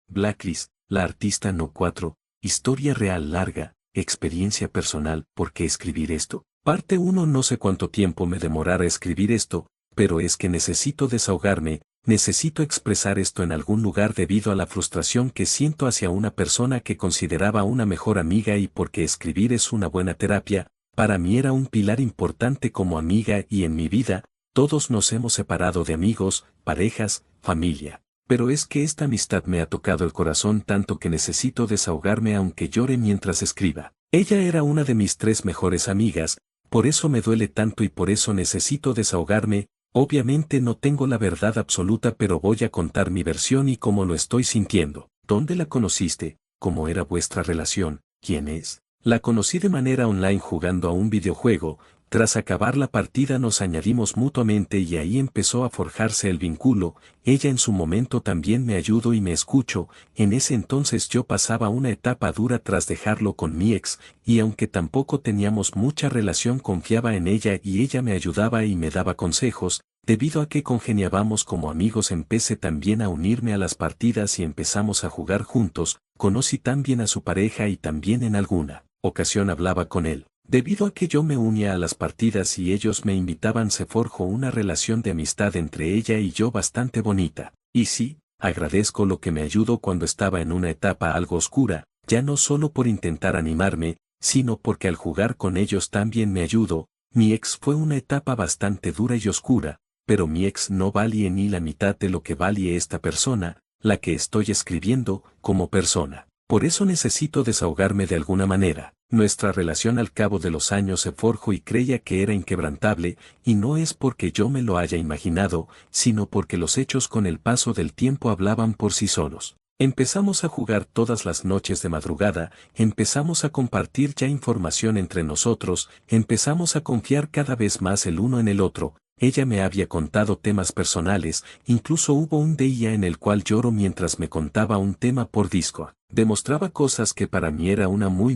Blacklist, la artista no 4, historia real larga, experiencia personal. ¿Por qué escribir esto? Parte 1. No sé cuánto tiempo me demorará escribir esto, pero es que necesito desahogarme, necesito expresar esto en algún lugar debido a la frustración que siento hacia una persona que consideraba una mejor amiga y porque escribir es una buena terapia. Para mí era un pilar importante como amiga y en mi vida, todos nos hemos separado de amigos, parejas, familia. Pero es que esta amistad me ha tocado el corazón tanto que necesito desahogarme aunque llore mientras escriba. Ella era una de mis 3 mejores amigas, por eso me duele tanto y por eso necesito desahogarme. Obviamente no tengo la verdad absoluta, pero voy a contar mi versión y cómo lo estoy sintiendo. ¿Dónde la conociste? ¿Cómo era vuestra relación? ¿Quién es? La conocí de manera online jugando a un videojuego. Tras acabar la partida nos añadimos mutuamente y ahí empezó a forjarse el vínculo. Ella en su momento también me ayudó y me escuchó. En ese entonces yo pasaba una etapa dura tras dejarlo con mi ex, y aunque tampoco teníamos mucha relación confiaba en ella y ella me ayudaba y me daba consejos. Debido a que congeniábamos como amigos empecé también a unirme a las partidas y empezamos a jugar juntos. Conocí también a su pareja y también en alguna ocasión hablaba con él. Debido a que yo me unía a las partidas y ellos me invitaban, se forjó una relación de amistad entre ella y yo bastante bonita. Y sí, agradezco lo que me ayudó cuando estaba en una etapa algo oscura, ya no solo por intentar animarme, sino porque al jugar con ellos también me ayudó. Mi ex fue una etapa bastante dura y oscura, pero mi ex no valía ni la mitad de lo que valía esta persona, la que estoy escribiendo, como persona. Por eso necesito desahogarme de alguna manera. Nuestra relación al cabo de los años se forjó y creía que era inquebrantable, y no es porque yo me lo haya imaginado, sino porque los hechos con el paso del tiempo hablaban por sí solos. Empezamos a jugar todas las noches de madrugada, empezamos a compartir ya información entre nosotros, empezamos a confiar cada vez más el uno en el otro. Ella me había contado temas personales, incluso hubo un día en el cual lloró mientras me contaba un tema por Discord. Demostraba cosas que para mí era una muy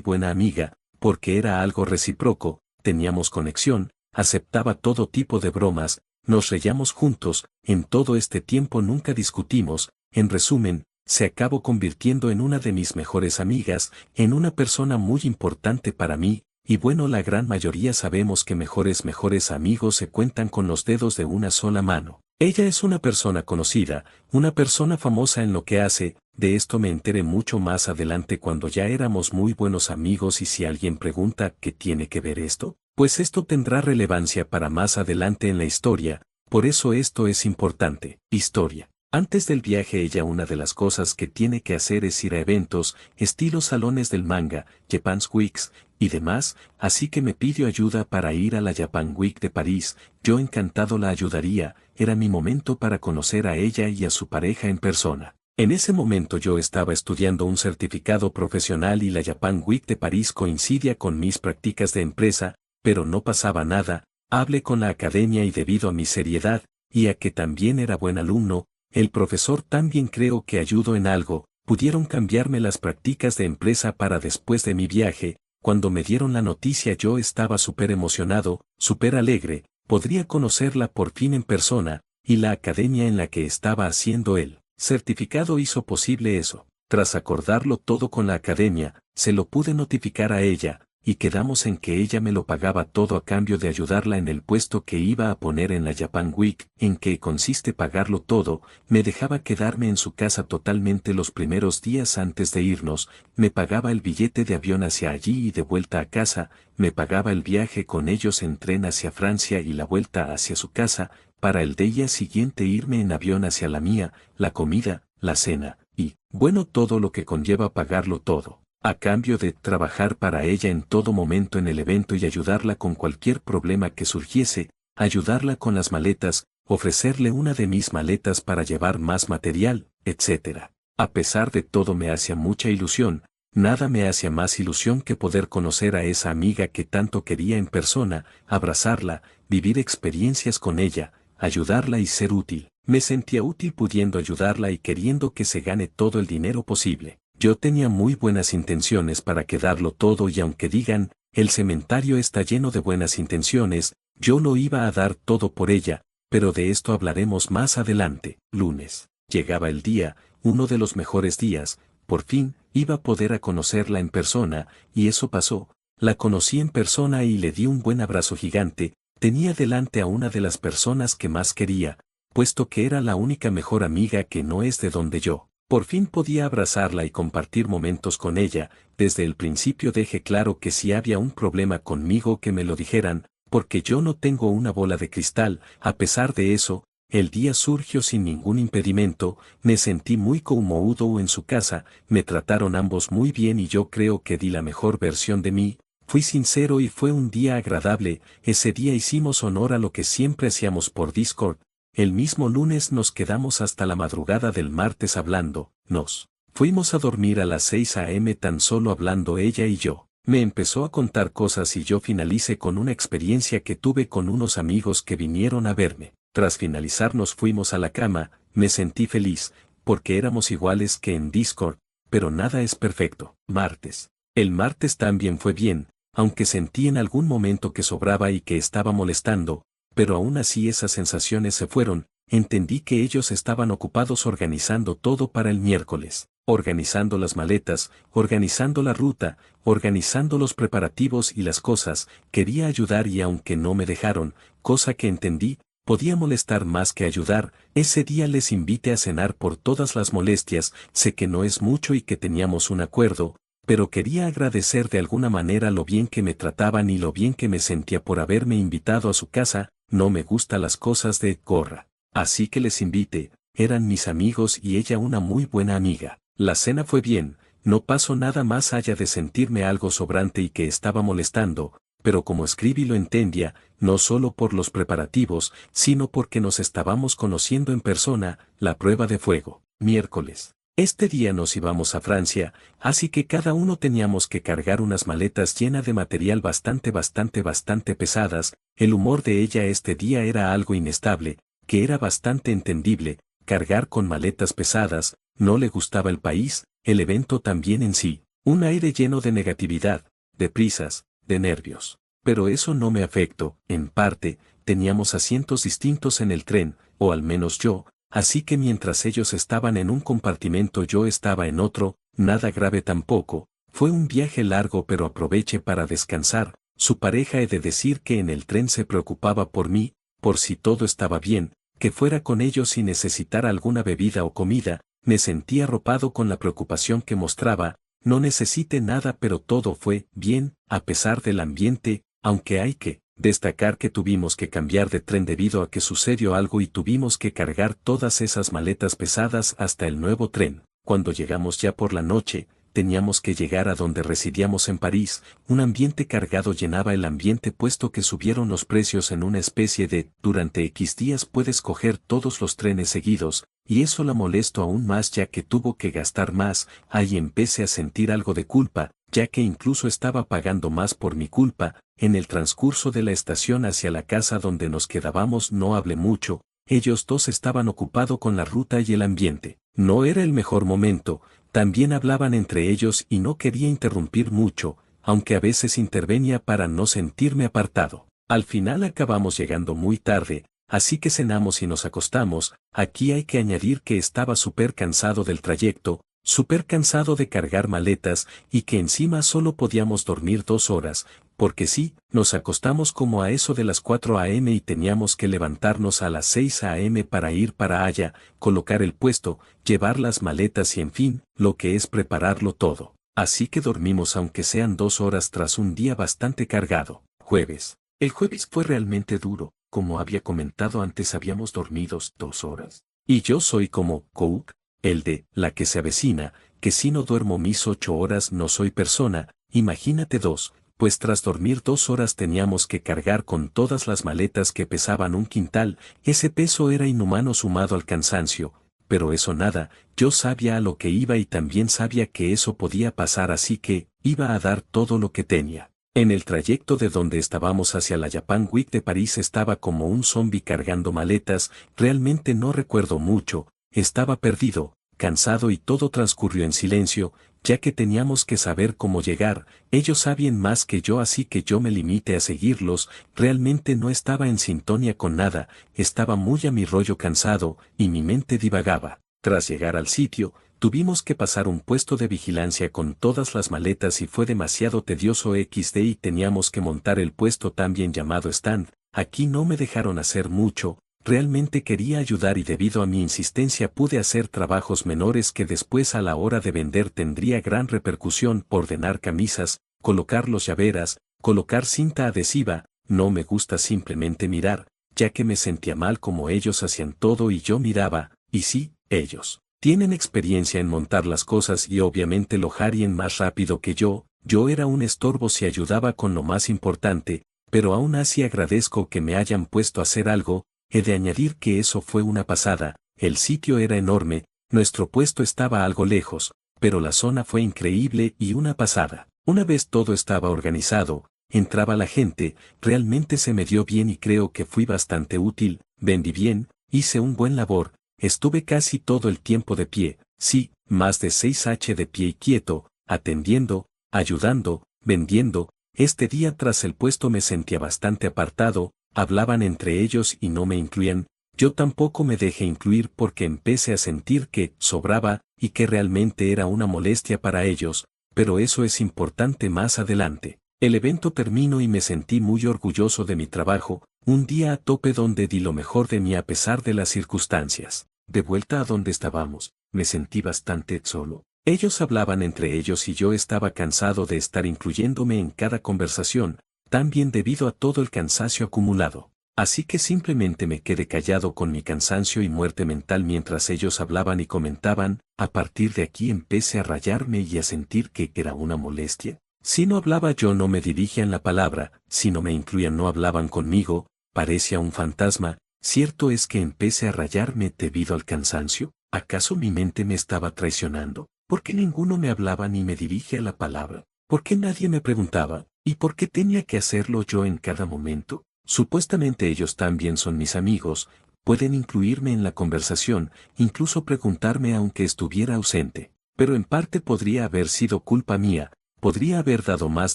buena amiga, porque era algo recíproco, teníamos conexión, aceptaba todo tipo de bromas, nos reíamos juntos, en todo este tiempo nunca discutimos. En resumen, se acabó convirtiendo en una de mis mejores amigas, en una persona muy importante para mí. Y bueno, la gran mayoría sabemos que mejores amigos se cuentan con los dedos de una sola mano. Ella es una persona conocida, una persona famosa en lo que hace. De esto me enteré mucho más adelante cuando ya éramos muy buenos amigos, y si alguien pregunta ¿qué tiene que ver esto? Pues esto tendrá relevancia para más adelante en la historia, por eso esto es importante. Historia. Antes del viaje ella una de las cosas que tiene que hacer es ir a eventos, estilo salones del manga, Japan's Weeks, y demás, así que me pidió ayuda para ir a la Japan Week de París. Yo encantado la ayudaría, era mi momento para conocer a ella y a su pareja en persona. En ese momento yo estaba estudiando un certificado profesional y la Japan Week de París coincidía con mis prácticas de empresa, pero no pasaba nada. Hablé con la academia y debido a mi seriedad, y a que también era buen alumno, el profesor también creo que ayudó en algo, pudieron cambiarme las prácticas de empresa para después de mi viaje. Cuando me dieron la noticia yo estaba súper emocionado, súper alegre, podría conocerla por fin en persona, y la academia en la que estaba haciendo el certificado hizo posible eso. Tras acordarlo todo con la academia, se lo pude notificar a ella, y quedamos en que ella me lo pagaba todo a cambio de ayudarla en el puesto que iba a poner en la Japan Week. ¿En qué consiste pagarlo todo? Me dejaba quedarme en su casa totalmente los primeros días antes de irnos, me pagaba el billete de avión hacia allí y de vuelta a casa, me pagaba el viaje con ellos en tren hacia Francia y la vuelta hacia su casa, para el día siguiente irme en avión hacia la mía, la comida, la cena, y, bueno, todo lo que conlleva pagarlo todo, a cambio de trabajar para ella en todo momento en el evento y ayudarla con cualquier problema que surgiese, ayudarla con las maletas, ofrecerle una de mis maletas para llevar más material, etc. A pesar de todo me hacía mucha ilusión, nada me hacía más ilusión que poder conocer a esa amiga que tanto quería en persona, abrazarla, vivir experiencias con ella, ayudarla y ser útil. Me sentía útil pudiendo ayudarla y queriendo que se gane todo el dinero posible. Yo tenía muy buenas intenciones para quedarlo todo y aunque digan, el cementerio está lleno de buenas intenciones, yo lo iba a dar todo por ella, pero de esto hablaremos más adelante. Lunes. Llegaba el día, uno de los mejores días, por fin, iba a poder a conocerla en persona, y eso pasó. La conocí en persona y le di un buen abrazo gigante. Tenía delante a una de las personas que más quería, puesto que era la única mejor amiga que no es de donde yo. Por fin podía abrazarla y compartir momentos con ella. Desde el principio dejé claro que si había un problema conmigo que me lo dijeran, porque yo no tengo una bola de cristal. A pesar de eso, el día surgió sin ningún impedimento. Me sentí muy cómodo en su casa, me trataron ambos muy bien y yo creo que di la mejor versión de mí. Fui sincero y fue un día agradable. Ese día hicimos honor a lo que siempre hacíamos por Discord. El mismo lunes nos quedamos hasta la madrugada del martes hablando. Nos fuimos a dormir a las 6 a.m. tan solo hablando ella y yo. Me empezó a contar cosas y yo finalicé con una experiencia que tuve con unos amigos que vinieron a verme. Tras finalizar nos fuimos a la cama. Me sentí feliz, porque éramos iguales que en Discord, pero nada es perfecto. Martes. El martes también fue bien, aunque sentí en algún momento que sobraba y que estaba molestando, pero aún así esas sensaciones se fueron. Entendí que ellos estaban ocupados organizando todo para el miércoles, organizando las maletas, organizando la ruta, organizando los preparativos y las cosas. Quería ayudar y aunque no me dejaron, cosa que entendí, podía molestar más que ayudar. Ese día les invité a cenar por todas las molestias. Sé que no es mucho y que teníamos un acuerdo, pero quería agradecer de alguna manera lo bien que me trataban y lo bien que me sentía por haberme invitado a su casa. No me gustan las cosas de gorra, así que les invité. Eran mis amigos y ella una muy buena amiga. La cena fue bien, no pasó nada más allá de sentirme algo sobrante y que estaba molestando, pero como escribí lo entendía, no solo por los preparativos, sino porque nos estábamos conociendo en persona. La prueba de fuego. Miércoles. Este día nos íbamos a Francia, así que cada uno teníamos que cargar unas maletas llenas de material bastante pesadas. El humor de ella este día era algo inestable, que era bastante entendible. Cargar con maletas pesadas, no le gustaba el país, el evento también en sí, un aire lleno de negatividad, de prisas, de nervios. Pero eso no me afectó. En parte, teníamos asientos distintos en el tren, o al menos yo. Así que mientras ellos estaban en un compartimento yo estaba en otro. Nada grave tampoco. Fue un viaje largo pero aproveché para descansar. Su pareja he de decir que en el tren se preocupaba por mí, por si todo estaba bien, que fuera con ellos si necesitara alguna bebida o comida. Me sentí arropado con la preocupación que mostraba. No necesité nada pero todo fue bien, a pesar del ambiente, aunque hay que destacar que tuvimos que cambiar de tren debido a que sucedió algo y tuvimos que cargar todas esas maletas pesadas hasta el nuevo tren. Cuando llegamos ya por la noche, teníamos que llegar a donde residíamos en París. Un ambiente cargado llenaba el ambiente puesto que subieron los precios en una especie de durante X días puedes coger todos los trenes seguidos, y eso la molestó aún más ya que tuvo que gastar más. Ahí empecé a sentir algo de culpa, ya que incluso estaba pagando más por mi culpa. En el transcurso de la estación hacia la casa donde nos quedábamos no hablé mucho. Ellos dos estaban ocupados con la ruta y el ambiente. No era el mejor momento. También hablaban entre ellos y no quería interrumpir mucho, aunque a veces intervenía para no sentirme apartado. Al final acabamos llegando muy tarde, así que cenamos y nos acostamos. Aquí hay que añadir que estaba súper cansado del trayecto, súper cansado de cargar maletas y que encima solo podíamos dormir 2 horas, porque sí, nos acostamos como a eso de las 4 a.m. y teníamos que levantarnos a las 6 a.m. para ir para allá, colocar el puesto, llevar las maletas y en fin, lo que es prepararlo todo. Así que dormimos aunque sean 2 horas tras un día bastante cargado. Jueves. El jueves fue realmente duro, como había comentado antes habíamos dormido 2 horas. Y yo soy como Cook, el de la que se avecina, que si no duermo mis 8 horas no soy persona. Imagínate 2, pues tras dormir 2 horas teníamos que cargar con todas las maletas que pesaban 1 quintal. Ese peso era inhumano sumado al cansancio, pero eso nada. Yo sabía a lo que iba y también sabía que eso podía pasar, así que iba a dar todo lo que tenía. En el trayecto de donde estábamos hacia la Japan Week de París estaba como un zombie cargando maletas. Realmente no recuerdo mucho. Estaba perdido, cansado y todo transcurrió en silencio, ya que teníamos que saber cómo llegar. Ellos sabían más que yo, así que yo me limité a seguirlos. Realmente no estaba en sintonía con nada, estaba muy a mi rollo cansado, y mi mente divagaba. Tras llegar al sitio, tuvimos que pasar un puesto de vigilancia con todas las maletas y fue demasiado tedioso XD y teníamos que montar el puesto también llamado stand. Aquí no me dejaron hacer mucho, realmente quería ayudar y debido a mi insistencia pude hacer trabajos menores que después a la hora de vender tendría gran repercusión por ordenar camisas, colocar los llaveras, colocar cinta adhesiva. No me gusta simplemente mirar, ya que me sentía mal como ellos hacían todo y yo miraba, y sí, ellos tienen experiencia en montar las cosas y obviamente lo harían más rápido que yo era un estorbo si ayudaba con lo más importante, pero aún así agradezco que me hayan puesto a hacer algo. He de añadir que eso fue una pasada, el sitio era enorme, nuestro puesto estaba algo lejos, pero la zona fue increíble y una pasada. Una vez todo estaba organizado, entraba la gente, realmente se me dio bien y creo que fui bastante útil, vendí bien, hice un buen labor, estuve casi todo el tiempo de pie, sí, más de 6 h de pie y quieto, atendiendo, ayudando, vendiendo. Este día tras el puesto me sentía bastante apartado, hablaban entre ellos y no me incluían, yo tampoco me dejé incluir porque empecé a sentir que sobraba y que realmente era una molestia para ellos, pero eso es importante más adelante. El evento terminó y me sentí muy orgulloso de mi trabajo, un día a tope donde di lo mejor de mí a pesar de las circunstancias. De vuelta a donde estábamos, me sentí bastante solo. Ellos hablaban entre ellos y yo estaba cansado de estar incluyéndome en cada conversación, también debido a todo el cansancio acumulado. Así que simplemente me quedé callado con mi cansancio y muerte mental mientras ellos hablaban y comentaban. A partir de aquí empecé a rayarme y a sentir que era una molestia. Si no hablaba yo no me dirigían la palabra, si no me incluían no hablaban conmigo, parecía un fantasma. Cierto es que empecé a rayarme debido al cansancio. ¿Acaso mi mente me estaba traicionando? ¿Por qué ninguno me hablaba ni me dirigía la palabra? ¿Por qué nadie me preguntaba? ¿Y por qué tenía que hacerlo yo en cada momento? Supuestamente ellos también son mis amigos, pueden incluirme en la conversación, incluso preguntarme aunque estuviera ausente. Pero en parte podría haber sido culpa mía, podría haber dado más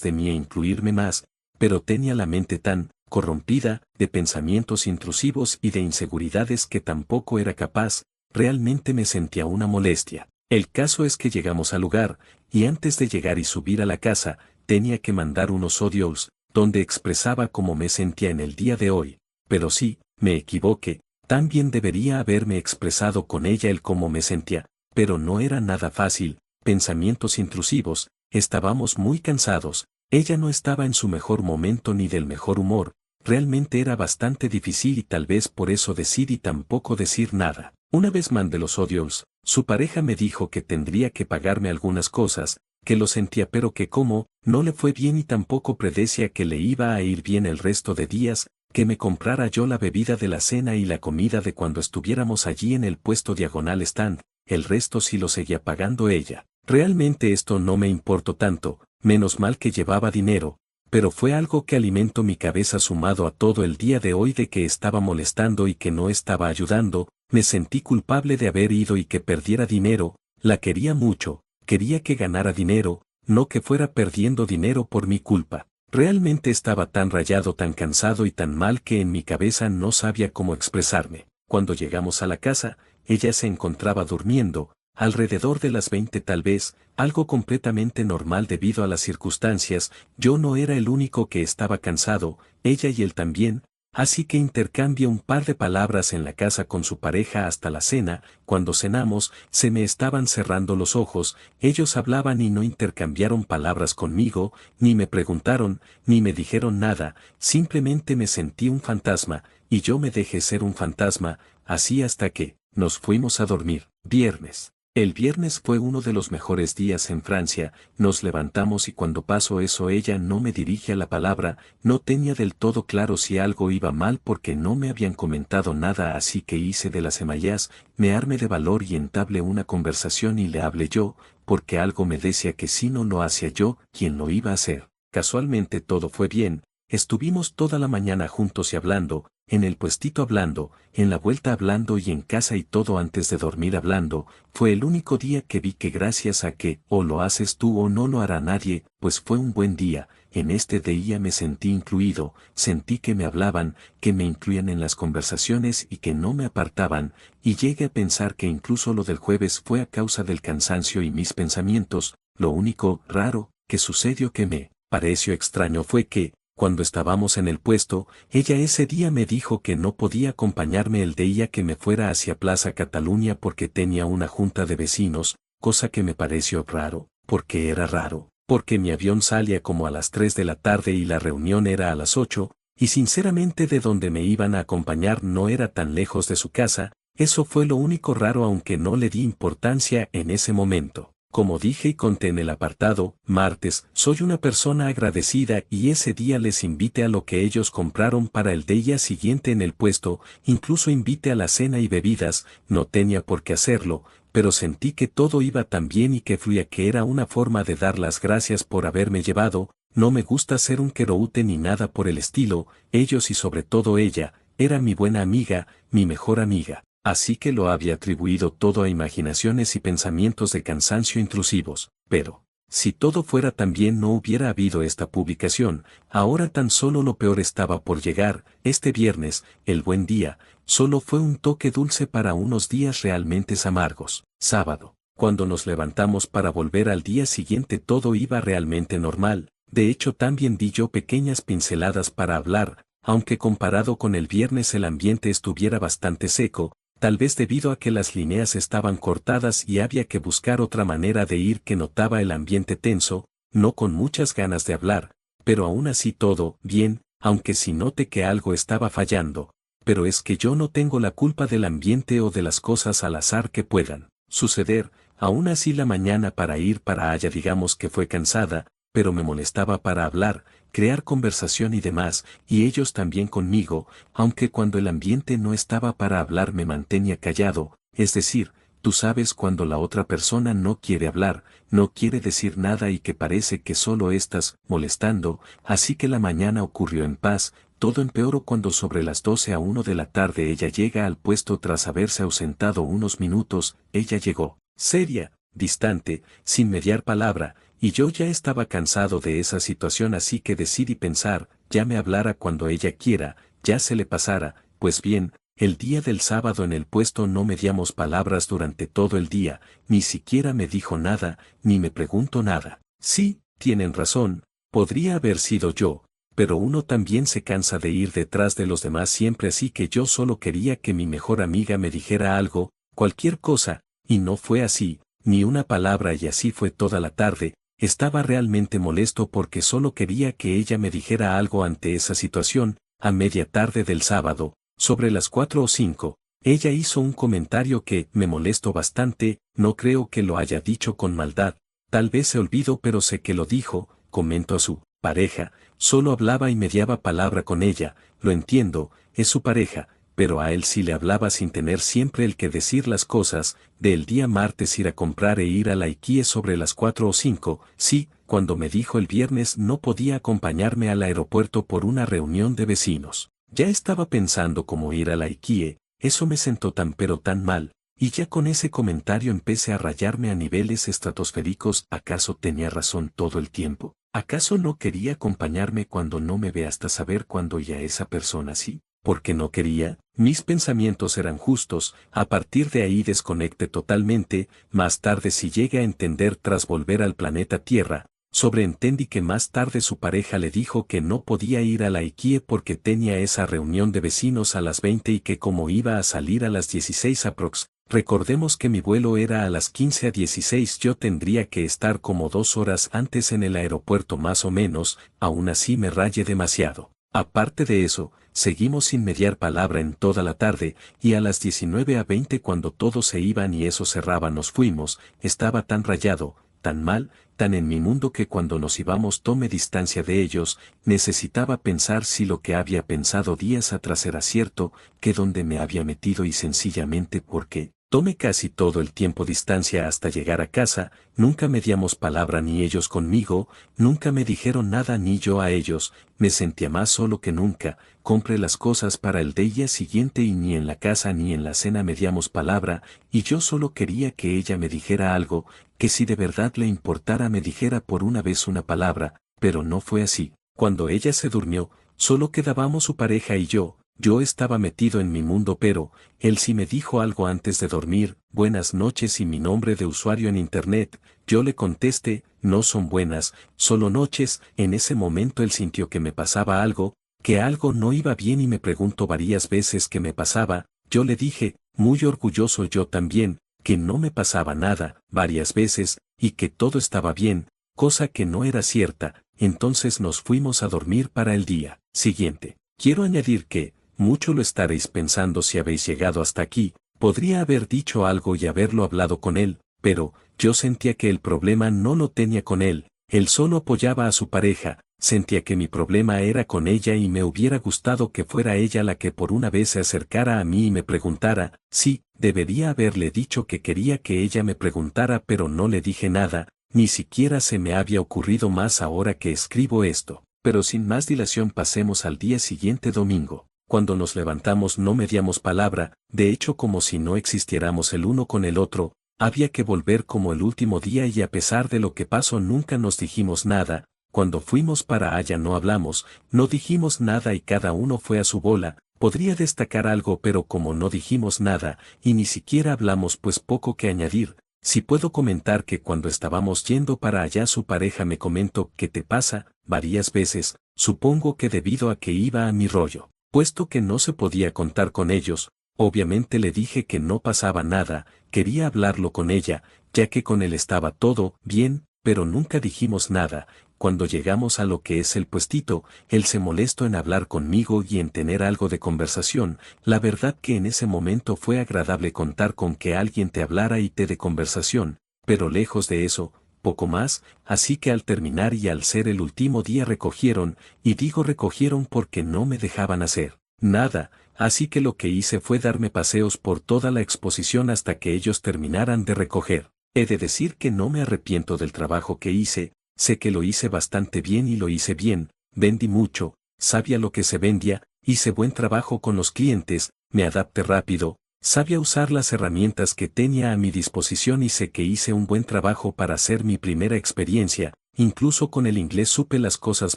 de mí e incluirme más, pero tenía la mente tan corrompida, de pensamientos intrusivos y de inseguridades que tampoco era capaz, realmente me sentía una molestia. El caso es que llegamos al lugar, y antes de llegar y subir a la casa, tenía que mandar unos audios, donde expresaba cómo me sentía en el día de hoy, pero sí, me equivoqué, también debería haberme expresado con ella el cómo me sentía, pero no era nada fácil, pensamientos intrusivos, estábamos muy cansados, ella no estaba en su mejor momento ni del mejor humor, realmente era bastante difícil y tal vez por eso decidí tampoco decir nada. Una vez mandé los audios, su pareja me dijo que tendría que pagarme algunas cosas, que lo sentía pero que como no le fue bien y tampoco predecía que le iba a ir bien el resto de días, que me comprara yo la bebida de la cena y la comida de cuando estuviéramos allí en el puesto diagonal stand, el resto sí lo seguía pagando ella. Realmente esto no me importó tanto, menos mal que llevaba dinero, pero fue algo que alimentó mi cabeza sumado a todo el día de hoy de que estaba molestando y que no estaba ayudando, me sentí culpable de haber ido y que perdiera dinero, la quería mucho, quería que ganara dinero, no que fuera perdiendo dinero por mi culpa. Realmente estaba tan rayado, tan cansado y tan mal que en mi cabeza no sabía cómo expresarme. Cuando llegamos a la casa, ella se encontraba durmiendo, alrededor de las 20 tal vez, algo completamente normal debido a las circunstancias, yo no era el único que estaba cansado, ella y él también, así que intercambié un par de palabras en la casa con su pareja hasta la cena. Cuando cenamos, se me estaban cerrando los ojos, ellos hablaban y no intercambiaron palabras conmigo, ni me preguntaron, ni me dijeron nada, simplemente me sentí un fantasma, y yo me dejé ser un fantasma, así hasta que nos fuimos a dormir. Viernes. El viernes fue uno de los mejores días en Francia, nos levantamos y cuando pasó eso ella no me dirige la palabra, no tenía del todo claro si algo iba mal porque no me habían comentado nada, así que hice de las emayas, me armé de valor y entablé una conversación y le hablé yo, porque algo me decía que si no lo hacía yo, ¿quién lo iba a hacer? Casualmente todo fue bien, estuvimos toda la mañana juntos y hablando, en el puestito hablando, en la vuelta hablando y en casa y todo antes de dormir hablando. Fue el único día que vi que gracias a que o lo haces tú o no lo hará nadie, pues fue un buen día, en este día me sentí incluido, sentí que me hablaban, que me incluían en las conversaciones y que no me apartaban, y llegué a pensar que incluso lo del jueves fue a causa del cansancio y mis pensamientos. Lo único raro que sucedió que me pareció extraño fue que, cuando estábamos en el puesto, ella ese día me dijo que no podía acompañarme el día que me fuera hacia Plaza Cataluña porque tenía una junta de vecinos, cosa que me pareció raro, porque era raro, porque mi avión salía como a las 3 de la tarde y la reunión era a las 8, y sinceramente de donde me iban a acompañar no era tan lejos de su casa. Eso fue lo único raro, aunque no le di importancia en ese momento. Como dije y conté en el apartado, martes, soy una persona agradecida y ese día les invité a lo que ellos compraron para el día siguiente en el puesto, incluso invité a la cena y bebidas, no tenía por qué hacerlo, pero sentí que todo iba tan bien y que fluía, que era una forma de dar las gracias por haberme llevado. No me gusta ser un queroute ni nada por el estilo, ellos y sobre todo ella, era mi buena amiga, mi mejor amiga. Así que lo había atribuido todo a imaginaciones y pensamientos de cansancio intrusivos, pero, si todo fuera tan bien no hubiera habido esta publicación. Ahora tan solo lo peor estaba por llegar. Este viernes, el buen día, solo fue un toque dulce para unos días realmente amargos. Sábado, cuando nos levantamos para volver al día siguiente, todo iba realmente normal. De hecho, también di yo pequeñas pinceladas para hablar, aunque comparado con el viernes el ambiente estuviera bastante seco, tal vez debido a que las líneas estaban cortadas y había que buscar otra manera de ir, que notaba el ambiente tenso, no con muchas ganas de hablar, pero aún así todo bien, aunque sí noté que algo estaba fallando. Pero es que yo no tengo la culpa del ambiente o de las cosas al azar que puedan suceder. Aún así la mañana para ir para allá digamos que fue cansada, pero me molestaba para hablar, crear conversación y demás, y ellos también conmigo, aunque cuando el ambiente no estaba para hablar me mantenía callado, es decir, tú sabes cuando la otra persona no quiere hablar, no quiere decir nada y que parece que solo estás molestando. Así que la mañana ocurrió en paz. Todo empeoró cuando sobre las 12 a 1 de la tarde ella llega al puesto tras haberse ausentado unos minutos. Ella llegó, seria, distante, sin mediar palabra, y yo ya estaba cansado de esa situación, así que decidí pensar, ya me hablara cuando ella quiera, ya se le pasara. Pues bien, el día del sábado en el puesto no mediamos palabras durante todo el día, ni siquiera me dijo nada, ni me preguntó nada. Sí, tienen razón, podría haber sido yo, pero uno también se cansa de ir detrás de los demás siempre, así que yo solo quería que mi mejor amiga me dijera algo, cualquier cosa, y no fue así, ni una palabra, y así fue toda la tarde. Estaba realmente molesto porque solo quería que ella me dijera algo ante esa situación. A media tarde del sábado, sobre las 4 o 5, ella hizo un comentario que me molestó bastante. No creo que lo haya dicho con maldad, tal vez se olvidó, pero sé que lo dijo. Comentó a su pareja, solo hablaba y mediaba palabra con ella. Lo entiendo, es su pareja, pero a él sí le hablaba sin tener siempre el que decir las cosas. Del día martes ir a comprar e ir a la IKEA sobre las 4 o 5, sí, cuando me dijo el viernes no podía acompañarme al aeropuerto por una reunión de vecinos. Ya estaba pensando cómo ir a la IKEA, eso me sentó tan pero tan mal, y ya con ese comentario empecé a rayarme a niveles estratosféricos. ¿Acaso tenía razón todo el tiempo? ¿Acaso no quería acompañarme cuando no me ve hasta saber cuándo ya esa persona sí? Porque no quería, mis pensamientos eran justos. A partir de ahí desconecté totalmente. Más tarde sí llegué a entender, tras volver al planeta Tierra, sobreentendí que más tarde su pareja le dijo que no podía ir a la IKEA porque tenía esa reunión de vecinos a las 20 y que como iba a salir a las 16 aprox, recordemos que mi vuelo era a las 15 a 16, yo tendría que estar como 2 horas antes en el aeropuerto más o menos. Aún así me rayé demasiado. Aparte de eso, seguimos sin mediar palabra en toda la tarde, y a las 19 a 20 cuando todos se iban y eso cerraba nos fuimos. Estaba tan rayado, tan mal, tan en mi mundo que cuando nos íbamos tomé distancia de ellos. Necesitaba pensar si lo que había pensado días atrás era cierto, que donde me había metido, y sencillamente porque tomé casi todo el tiempo distancia hasta llegar a casa. Nunca mediamos palabra, ni ellos conmigo, nunca me dijeron nada ni yo a ellos. Me sentía más solo que nunca. Compré las cosas para el día siguiente y ni en la casa ni en la cena mediamos palabra, y yo solo quería que ella me dijera algo, que si de verdad le importara me dijera por una vez una palabra. pero no fue así. Cuando ella se durmió, solo quedábamos su pareja y yo estaba metido en mi mundo, pero él sí me dijo algo antes de dormir, buenas noches y mi nombre de usuario en internet. Yo le contesté, no son buenas, solo noches. En ese momento él sintió que me pasaba algo, que algo no iba bien y me preguntó varias veces qué me pasaba. Yo le dije, muy orgulloso yo también, que no me pasaba nada, varias veces, y que todo estaba bien, cosa que no era cierta. Entonces nos fuimos a dormir para el día siguiente. Quiero añadir que, mucho lo estaréis pensando si habéis llegado hasta aquí, podría haber dicho algo y haberlo hablado con él, pero, yo sentía que el problema no lo tenía con él solo apoyaba a su pareja, sentía que mi problema era con ella y me hubiera gustado que fuera ella la que por una vez se acercara a mí y me preguntara. Sí, debería haberle dicho que quería que ella me preguntara, pero no le dije nada, ni siquiera se me había ocurrido más ahora que escribo esto. Pero sin más dilación pasemos al día siguiente, domingo. Cuando nos levantamos no mediamos palabra, de hecho como si no existiéramos el uno con el otro. Había que volver como el último día y a pesar de lo que pasó nunca nos dijimos nada. Cuando fuimos para allá no hablamos, no dijimos nada y cada uno fue a su bola. Podría destacar algo, pero como no dijimos nada y ni siquiera hablamos, pues poco que añadir. Si puedo comentar que cuando estábamos yendo para allá su pareja me comentó ¿qué te pasa? Varias veces, supongo que debido a que iba a mi rollo, puesto que no se podía contar con ellos. Obviamente le dije que no pasaba nada, quería hablarlo con ella, ya que con él estaba todo bien, pero nunca dijimos nada. Cuando llegamos a lo que es el puestito, él se molestó en hablar conmigo y en tener algo de conversación. La verdad que en ese momento fue agradable contar con que alguien te hablara y te dé conversación, pero lejos de eso, poco más, así que al terminar y al ser el último día recogieron, y digo recogieron porque no me dejaban hacer nada, así que lo que hice fue darme paseos por toda la exposición hasta que ellos terminaran de recoger. He de decir que no me arrepiento del trabajo que hice, sé que lo hice bastante bien y lo hice bien, vendí mucho, sabía lo que se vendía, hice buen trabajo con los clientes, me adapté rápido, sabía usar las herramientas que tenía a mi disposición y sé que hice un buen trabajo para hacer mi primera experiencia, incluso con el inglés supe las cosas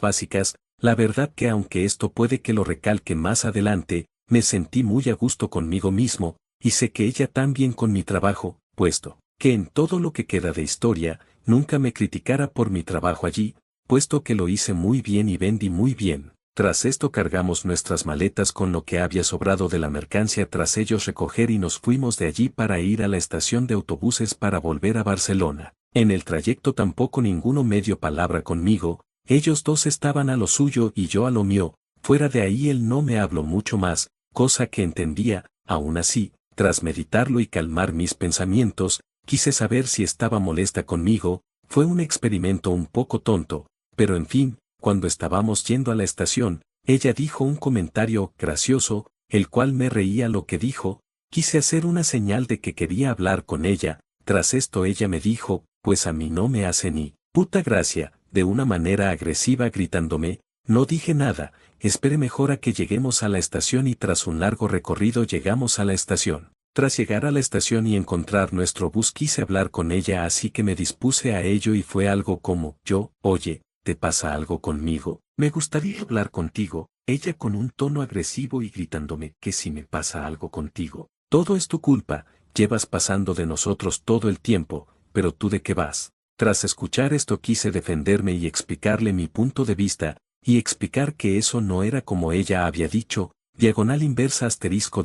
básicas. La verdad que aunque esto puede que lo recalque más adelante, me sentí muy a gusto conmigo mismo, y sé que ella también con mi trabajo, puesto que en todo lo que queda de historia, nunca me criticara por mi trabajo allí, puesto que lo hice muy bien y vendí muy bien. Tras esto cargamos nuestras maletas con lo que había sobrado de la mercancía tras ellos recoger y nos fuimos de allí para ir a la estación de autobuses para volver a Barcelona. En el trayecto tampoco ninguno medio palabra conmigo, ellos dos estaban a lo suyo y yo a lo mío, fuera de ahí él no me habló mucho más, cosa que entendía. Aún así, tras meditarlo y calmar mis pensamientos, quise saber si estaba molesta conmigo. Fue un experimento un poco tonto, pero en fin, cuando estábamos yendo a la estación, ella dijo un comentario gracioso, el cual me reía lo que dijo. Quise hacer una señal de que quería hablar con ella. Tras esto ella me dijo, pues a mí no me hace ni puta gracia, de una manera agresiva gritándome. No dije nada, esperé mejor a que lleguemos a la estación y tras un largo recorrido llegamos a la estación. Tras llegar a la estación y encontrar nuestro bus quise hablar con ella, así que me dispuse a ello y fue algo como, oye, ¿te pasa algo conmigo? Me gustaría hablar contigo. Ella con un tono agresivo y gritándome que si me pasa algo contigo, todo es tu culpa, llevas pasando de nosotros todo el tiempo, pero ¿tú de qué vas? Tras escuchar esto quise defenderme y explicarle mi punto de vista, y explicar que eso no era como ella había dicho, diagonal inversa asterisco,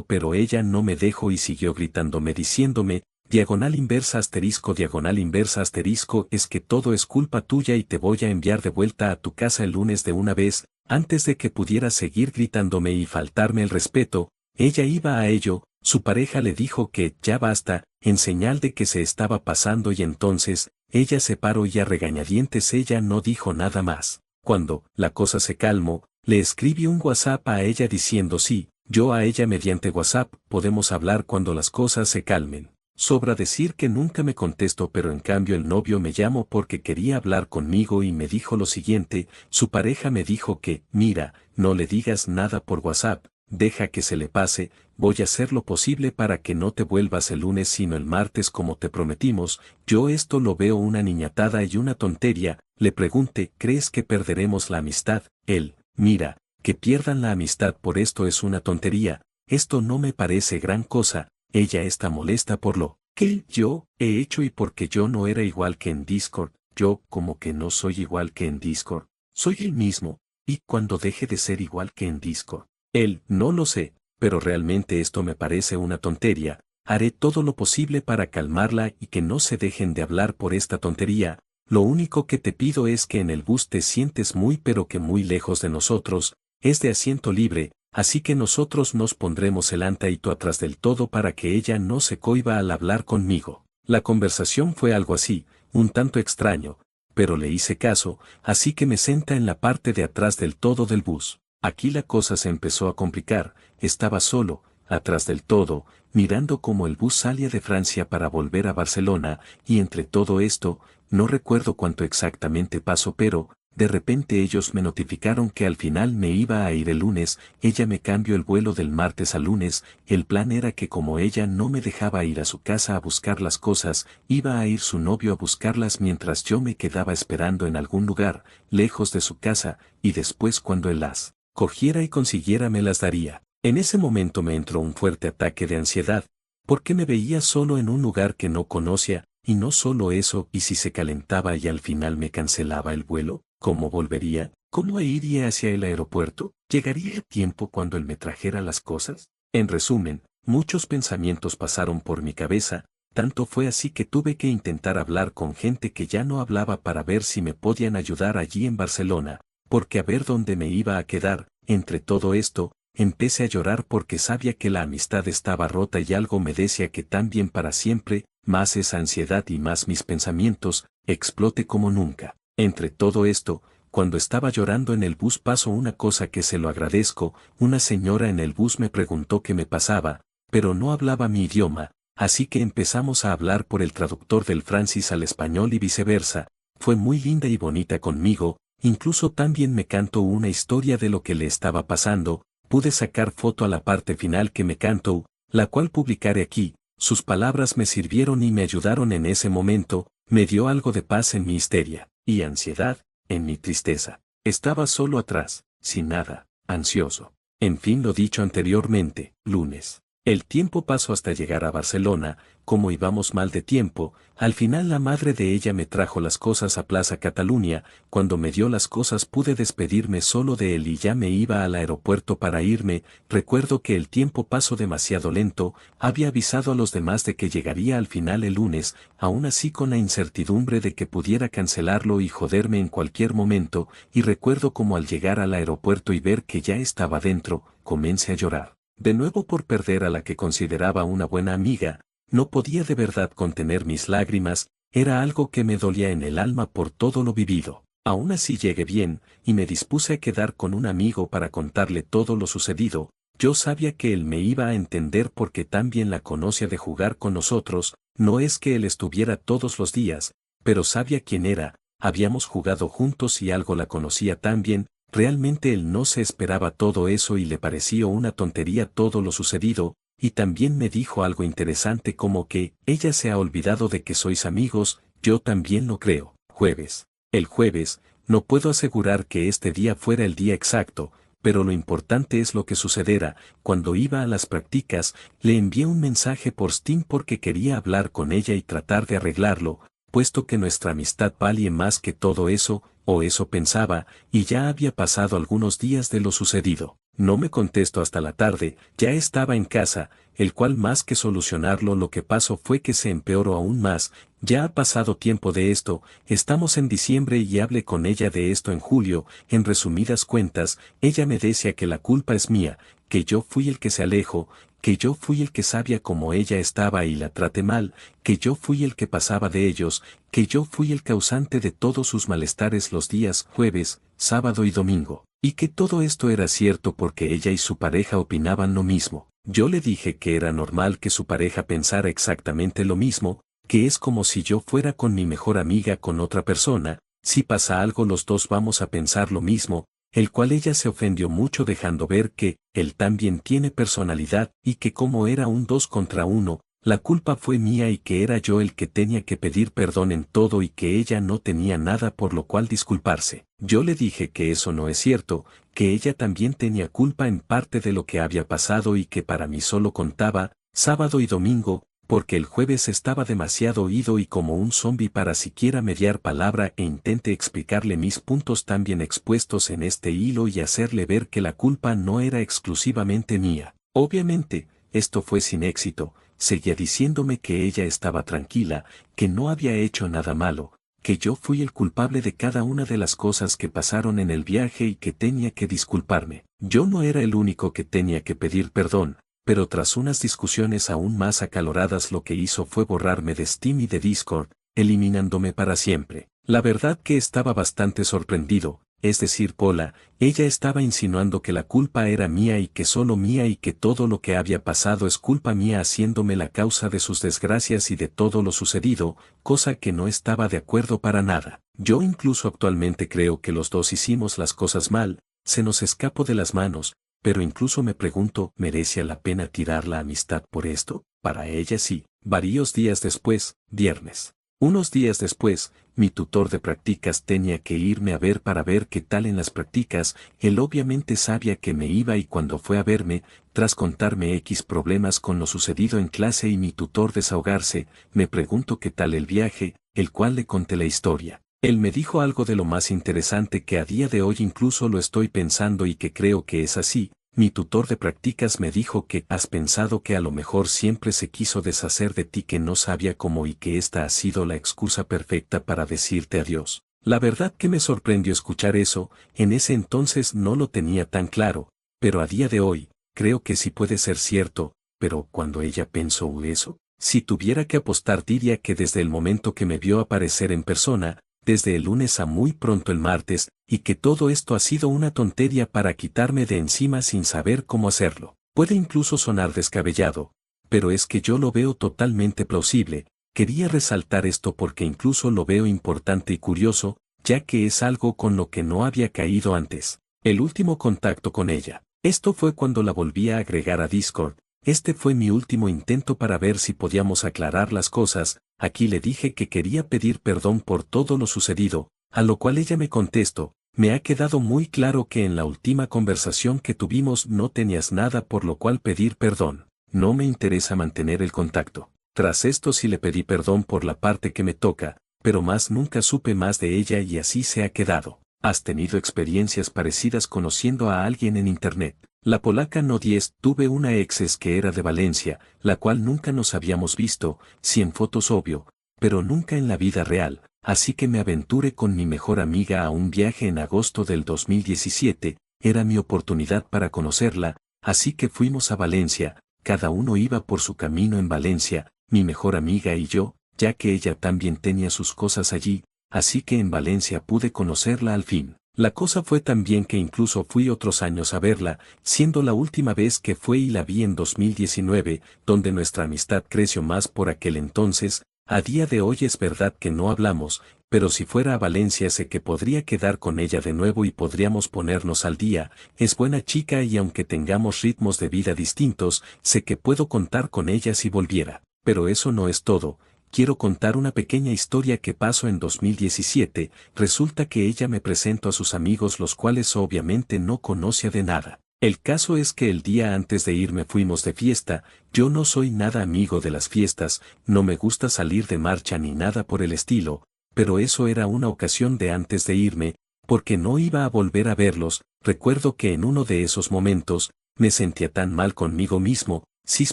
pero ella no me dejó y siguió gritándome diciéndome, diagonal inversa asterisco, es que todo es culpa tuya y te voy a enviar de vuelta a tu casa el lunes de una vez. Antes de que pudiera seguir gritándome y faltarme el respeto, ella iba a ello. Su pareja le dijo que ya basta, en señal de que se estaba pasando y entonces, ella se paró y a regañadientes ella no dijo nada más. Cuando la cosa se calmó, le escribí un WhatsApp a ella diciendo sí, yo a ella mediante WhatsApp, podemos hablar cuando las cosas se calmen. Sobra decir que nunca me contestó, pero en cambio el novio me llamó porque quería hablar conmigo y me dijo lo siguiente. Su pareja me dijo que, mira, no le digas nada por WhatsApp, deja que se le pase, voy a hacer lo posible para que no te vuelvas el lunes sino el martes como te prometimos. Yo esto lo veo una niñatada y una tontería, Le pregunté, ¿crees que perderemos la amistad? Él, mira, que pierdan la amistad por esto es una tontería, esto no me parece gran cosa, ella está molesta por lo que yo he hecho y porque yo no era igual que en Discord, yo como que no soy igual que en Discord, soy el mismo, y cuando deje de ser igual que en Discord. Él, no lo sé, pero realmente esto me parece una tontería, haré todo lo posible para calmarla y que no se dejen de hablar por esta tontería. Lo único que te pido es que en el bus te sientes muy pero que muy lejos de nosotros, es de asiento libre, así que nosotros nos pondremos el antahito atrás del todo para que ella no se cohíba al hablar conmigo. La conversación fue algo así, un tanto extraño, pero le hice caso, así que me senté en la parte de atrás del todo del bus. Aquí la cosa se empezó a complicar, estaba solo, atrás del todo, mirando cómo el bus salía de Francia para volver a Barcelona, y entre todo esto, no recuerdo cuánto exactamente pasó pero, de repente ellos me notificaron que al final me iba a ir el lunes, ella me cambió el vuelo del martes al lunes, el plan era que como ella no me dejaba ir a su casa a buscar las cosas, iba a ir su novio a buscarlas mientras yo me quedaba esperando en algún lugar, lejos de su casa, y después cuando él las cogiera y consiguiera me las daría. En ese momento me entró un fuerte ataque de ansiedad, porque me veía solo en un lugar que no conocía, y no solo eso, y si se calentaba y al final me cancelaba el vuelo, ¿cómo volvería? ¿Cómo iría hacia el aeropuerto? ¿Llegaría a tiempo cuando él me trajera las cosas? En resumen, muchos pensamientos pasaron por mi cabeza, tanto fue así que tuve que intentar hablar con gente que ya no hablaba para ver si me podían ayudar allí en Barcelona, porque a ver dónde me iba a quedar. Entre todo esto, empecé a llorar porque sabía que la amistad estaba rota y algo me decía que también para siempre, más esa ansiedad y más mis pensamientos, exploté como nunca. Entre todo esto, cuando estaba llorando en el bus pasó una cosa que se lo agradezco, una señora en el bus me preguntó qué me pasaba, pero no hablaba mi idioma, así que empezamos a hablar por el traductor del francés al español y viceversa, fue muy linda y bonita conmigo, incluso también me cantó una historia de lo que le estaba pasando, pude sacar foto a la parte final que me cantó, la cual publicaré aquí, sus palabras me sirvieron y me ayudaron en ese momento, me dio algo de paz en mi histeria, y ansiedad, en mi tristeza. Estaba solo atrás, sin nada, ansioso. En fin lo dicho anteriormente, lunes. El tiempo pasó hasta llegar a Barcelona, como íbamos mal de tiempo, al final la madre de ella me trajo las cosas a Plaza Cataluña, cuando me dio las cosas pude despedirme solo de él y ya me iba al aeropuerto para irme, recuerdo que el tiempo pasó demasiado lento, había avisado a los demás de que llegaría al final el lunes, aún así con la incertidumbre de que pudiera cancelarlo y joderme en cualquier momento, y recuerdo como al llegar al aeropuerto y ver que ya estaba dentro, comencé a llorar. De nuevo por perder a la que consideraba una buena amiga, no podía de verdad contener mis lágrimas, era algo que me dolía en el alma por todo lo vivido. Aún así llegué bien, y me dispuse a quedar con un amigo para contarle todo lo sucedido, yo sabía que él me iba a entender porque también la conocía de jugar con nosotros, no es que él estuviera todos los días, pero sabía quién era, habíamos jugado juntos y algo la conocía tan bien. Realmente él no se esperaba todo eso y le pareció una tontería todo lo sucedido, y también me dijo algo interesante como que, ella se ha olvidado de que sois amigos, yo también lo creo. Jueves. El jueves, no puedo asegurar que este día fuera el día exacto, pero lo importante es lo que sucederá. Cuando iba a las prácticas, le envié un mensaje por Steam porque quería hablar con ella y tratar de arreglarlo, puesto que nuestra amistad valía más que todo eso, o eso pensaba, y ya había pasado algunos días de lo sucedido. No me contestó hasta la tarde, ya estaba en casa, el cual más que solucionarlo lo que pasó fue que se empeoró aún más, ya ha pasado tiempo de esto, estamos en diciembre y hablé con ella de esto en julio, en resumidas cuentas, ella me decía que la culpa es mía, que yo fui el que se alejó, que yo fui el que sabía cómo ella estaba y la traté mal, que yo fui el que pasaba de ellos, que yo fui el causante de todos sus malestares los días jueves, sábado y domingo, y que todo esto era cierto porque ella y su pareja opinaban lo mismo. Yo le dije que era normal que su pareja pensara exactamente lo mismo, que es como si yo fuera con mi mejor amiga con otra persona, si pasa algo los dos vamos a pensar lo mismo, el cual ella se ofendió mucho dejando ver que, él también tiene personalidad y que como era un 2 contra 1, la culpa fue mía y que era yo el que tenía que pedir perdón en todo y que ella no tenía nada por lo cual disculparse. Yo le dije que eso no es cierto, que ella también tenía culpa en parte de lo que había pasado y que para mí solo contaba, sábado y domingo, porque el jueves estaba demasiado oído y como un zombi para siquiera mediar palabra e intenté explicarle mis puntos tan bien expuestos en este hilo y hacerle ver que la culpa no era exclusivamente mía. Obviamente, esto fue sin éxito, seguía diciéndome que ella estaba tranquila, que no había hecho nada malo, que yo fui el culpable de cada una de las cosas que pasaron en el viaje y que tenía que disculparme. Yo no era el único que tenía que pedir perdón, pero tras unas discusiones aún más acaloradas lo que hizo fue borrarme de Steam y de Discord, eliminándome para siempre. La verdad que estaba bastante sorprendido, es decir, Pola, ella estaba insinuando que la culpa era mía y que solo mía y que todo lo que había pasado es culpa mía haciéndome la causa de sus desgracias y de todo lo sucedido, cosa que no estaba de acuerdo para nada. Yo incluso actualmente creo que los dos hicimos las cosas mal, se nos escapó de las manos, pero incluso me pregunto, ¿merece la pena tirar la amistad por esto? Para ella sí. Varios días después, viernes. Unos días después, mi tutor de prácticas tenía que irme a ver para ver qué tal en las prácticas, él obviamente sabía que me iba y cuando fue a verme, tras contarme X problemas con lo sucedido en clase y mi tutor desahogarse, me preguntó qué tal el viaje, el cual le conté la historia. Él me dijo algo de lo más interesante que a día de hoy incluso lo estoy pensando y que creo que es así. Mi tutor de prácticas me dijo que has pensado que a lo mejor siempre se quiso deshacer de ti, que no sabía cómo y que esta ha sido la excusa perfecta para decirte adiós. La verdad que me sorprendió escuchar eso, en ese entonces no lo tenía tan claro, pero a día de hoy, creo que sí puede ser cierto, pero cuando ella pensó eso, si tuviera que apostar diría que desde el momento que me vio aparecer en persona, desde el lunes a muy pronto el martes, y que todo esto ha sido una tontería para quitarme de encima sin saber cómo hacerlo. Puede incluso sonar descabellado, pero es que yo lo veo totalmente plausible. Quería resaltar esto porque incluso lo veo importante y curioso, ya que es algo con lo que no había caído antes. El último contacto con ella. Esto fue cuando la volví a agregar a Discord. Este fue mi último intento para ver si podíamos aclarar las cosas. Aquí le dije que quería pedir perdón por todo lo sucedido, a lo cual ella me contestó, me ha quedado muy claro que en la última conversación que tuvimos no tenías nada por lo cual pedir perdón, no me interesa mantener el contacto. Tras esto sí le pedí perdón por la parte que me toca, pero más nunca supe más de ella y así se ha quedado. ¿Has tenido experiencias parecidas conociendo a alguien en internet? La polaca no 10, tuve una exes que era de Valencia, la cual nunca nos habíamos visto, sí en fotos obvio, pero nunca en la vida real, así que me aventuré con mi mejor amiga a un viaje en agosto del 2017, era mi oportunidad para conocerla, así que fuimos a Valencia, cada uno iba por su camino en Valencia, mi mejor amiga y yo, ya que ella también tenía sus cosas allí, así que en Valencia pude conocerla al fin. La cosa fue tan bien que incluso fui otros años a verla, siendo la última vez que fue y la vi en 2019, donde nuestra amistad creció más por aquel entonces. A día de hoy es verdad que no hablamos, pero si fuera a Valencia sé que podría quedar con ella de nuevo y podríamos ponernos al día. Es buena chica y aunque tengamos ritmos de vida distintos, sé que puedo contar con ella si volviera. Pero eso no es todo. Quiero contar una pequeña historia que pasó en 2017, resulta que ella me presentó a sus amigos los cuales obviamente no conocía de nada. El caso es que el día antes de irme fuimos de fiesta, yo no soy nada amigo de las fiestas, no me gusta salir de marcha ni nada por el estilo, pero eso era una ocasión de antes de irme, porque no iba a volver a verlos. Recuerdo que en uno de esos momentos, me sentía tan mal conmigo mismo, si es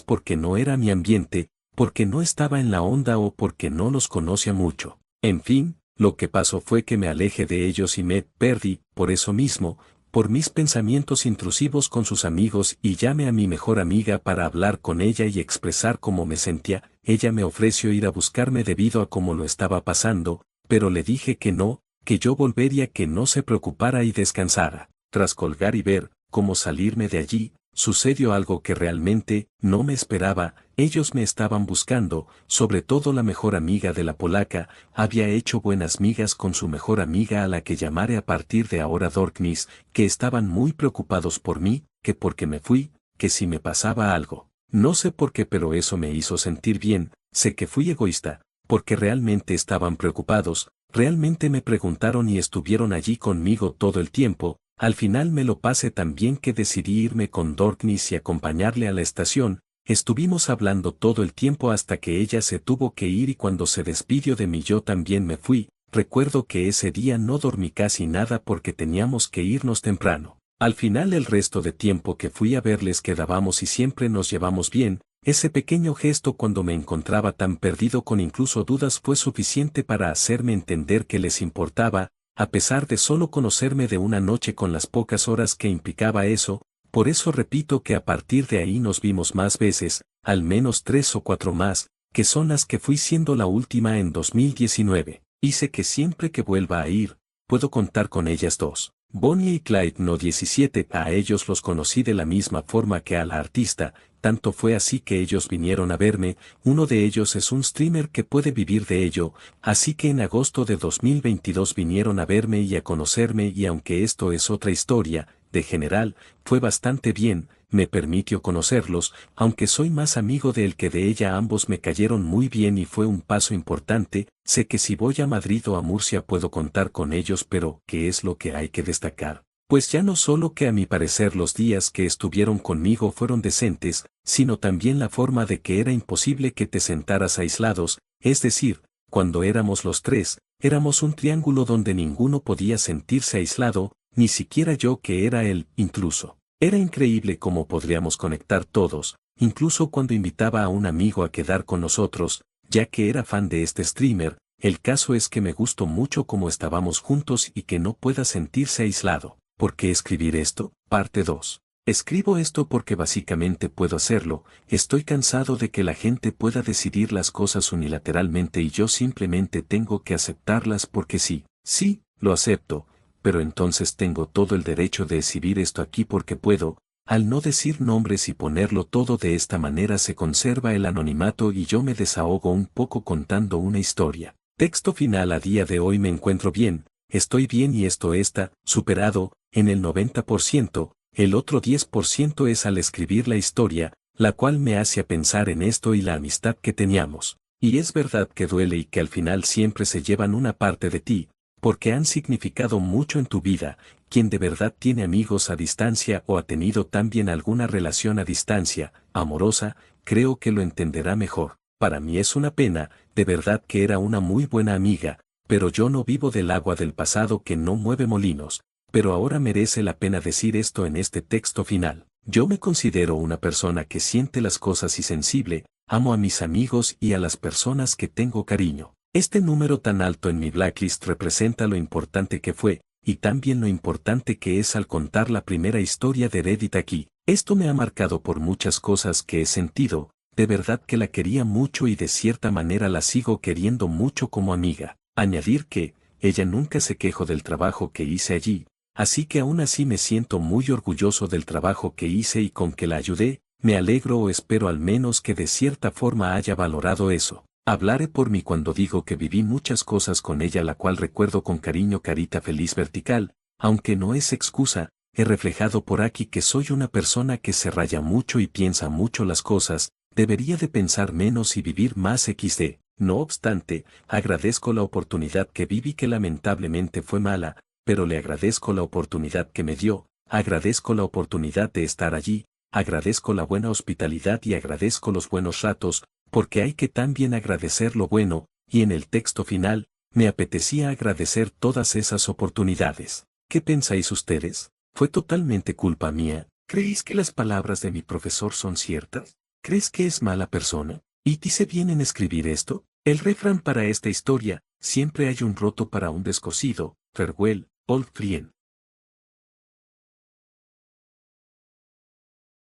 porque no era mi ambiente, porque no estaba en la onda o porque no los conocía mucho. En fin, lo que pasó fue que me alejé de ellos y me perdí, por eso mismo, por mis pensamientos intrusivos con sus amigos y llamé a mi mejor amiga para hablar con ella y expresar cómo me sentía. Ella me ofreció ir a buscarme debido a cómo lo estaba pasando, pero le dije que no, que yo volvería, que no se preocupara y descansara. Tras colgar y ver cómo salirme de allí, sucedió algo que realmente no me esperaba. Ellos me estaban buscando, sobre todo la mejor amiga de la polaca, había hecho buenas migas con su mejor amiga a la que llamaré a partir de ahora Dorknis, que estaban muy preocupados por mí, que porque me fui, que si me pasaba algo. No sé por qué, pero eso me hizo sentir bien. Sé que fui egoísta, porque realmente estaban preocupados, realmente me preguntaron y estuvieron allí conmigo todo el tiempo. Al final me lo pasé tan bien que decidí irme con Dorknis y acompañarle a la estación. Estuvimos hablando todo el tiempo hasta que ella se tuvo que ir y cuando se despidió de mí yo también me fui. Recuerdo que ese día no dormí casi nada porque teníamos que irnos temprano. Al final el resto de tiempo que fui a verles quedábamos y siempre nos llevamos bien. Ese pequeño gesto cuando me encontraba tan perdido con incluso dudas fue suficiente para hacerme entender que les importaba, a pesar de solo conocerme de una noche con las pocas horas que implicaba eso. Por eso repito que a partir de ahí nos vimos más veces, al menos 3 o 4 más, que son las que fui siendo la última en 2019, y sé que siempre que vuelva a ir, puedo contar con ellas dos. Bonnie y Clyde no 17, a ellos los conocí de la misma forma que a la artista, tanto fue así que ellos vinieron a verme. Uno de ellos es un streamer que puede vivir de ello, así que en agosto de 2022 vinieron a verme y a conocerme y aunque esto es otra historia, de general, fue bastante bien, me permitió conocerlos, aunque soy más amigo de él que de ella ambos me cayeron muy bien y fue un paso importante. Sé que si voy a Madrid o a Murcia puedo contar con ellos, pero ¿qué es lo que hay que destacar? Pues ya no solo que a mi parecer los días que estuvieron conmigo fueron decentes, sino también la forma de que era imposible que te sentaras aislados, es decir, cuando éramos los tres, éramos un triángulo donde ninguno podía sentirse aislado, ni siquiera yo que era él, incluso. Era increíble cómo podríamos conectar todos, incluso cuando invitaba a un amigo a quedar con nosotros, ya que era fan de este streamer. El caso es que me gustó mucho cómo estábamos juntos y que no pueda sentirse aislado. ¿Por qué escribir esto? Parte 2. Escribo esto porque básicamente puedo hacerlo. Estoy cansado de que la gente pueda decidir las cosas unilateralmente y yo simplemente tengo que aceptarlas porque sí. Sí, lo acepto, pero entonces tengo todo el derecho de exhibir esto aquí porque puedo. Al no decir nombres y ponerlo todo de esta manera se conserva el anonimato y yo me desahogo un poco contando una historia. Texto final: a día de hoy me encuentro bien, estoy bien y esto está superado en el 90%, el otro 10% es al escribir la historia, la cual me hace pensar en esto y la amistad que teníamos. Y es verdad que duele y que al final siempre se llevan una parte de ti, porque han significado mucho en tu vida. Quien de verdad tiene amigos a distancia o ha tenido también alguna relación a distancia, amorosa, creo que lo entenderá mejor. Para mí es una pena, de verdad que era una muy buena amiga, pero yo no vivo del agua del pasado que no mueve molinos. Pero ahora merece la pena decir esto en este texto final. Yo me considero una persona que siente las cosas y sensible, amo a mis amigos y a las personas que tengo cariño. Este número tan alto en mi blacklist representa lo importante que fue, y también lo importante que es al contar la primera historia de Reddit aquí. Esto me ha marcado por muchas cosas que he sentido, de verdad que la quería mucho y de cierta manera la sigo queriendo mucho como amiga. Añadir que, ella nunca se quejó del trabajo que hice allí, así que aún así me siento muy orgulloso del trabajo que hice y con que la ayudé. Me alegro o espero al menos que de cierta forma haya valorado eso. Hablaré por mí cuando digo que viví muchas cosas con ella, la cual recuerdo con cariño. Carita feliz vertical, aunque no es excusa, he reflejado por aquí que soy una persona que se raya mucho y piensa mucho las cosas, debería de pensar menos y vivir más XD. No obstante, agradezco la oportunidad que viví que lamentablemente fue mala, pero le agradezco la oportunidad que me dio, agradezco la oportunidad de estar allí, agradezco la buena hospitalidad y agradezco los buenos ratos, porque hay que también agradecer lo bueno, y en el texto final, me apetecía agradecer todas esas oportunidades. ¿Qué pensáis ustedes? ¿Fue totalmente culpa mía? ¿Creéis que las palabras de mi profesor son ciertas? ¿Crees que es mala persona? ¿Y hice bien en escribir esto? El refrán para esta historia: siempre hay un roto para un descosido. Farewell, old friend.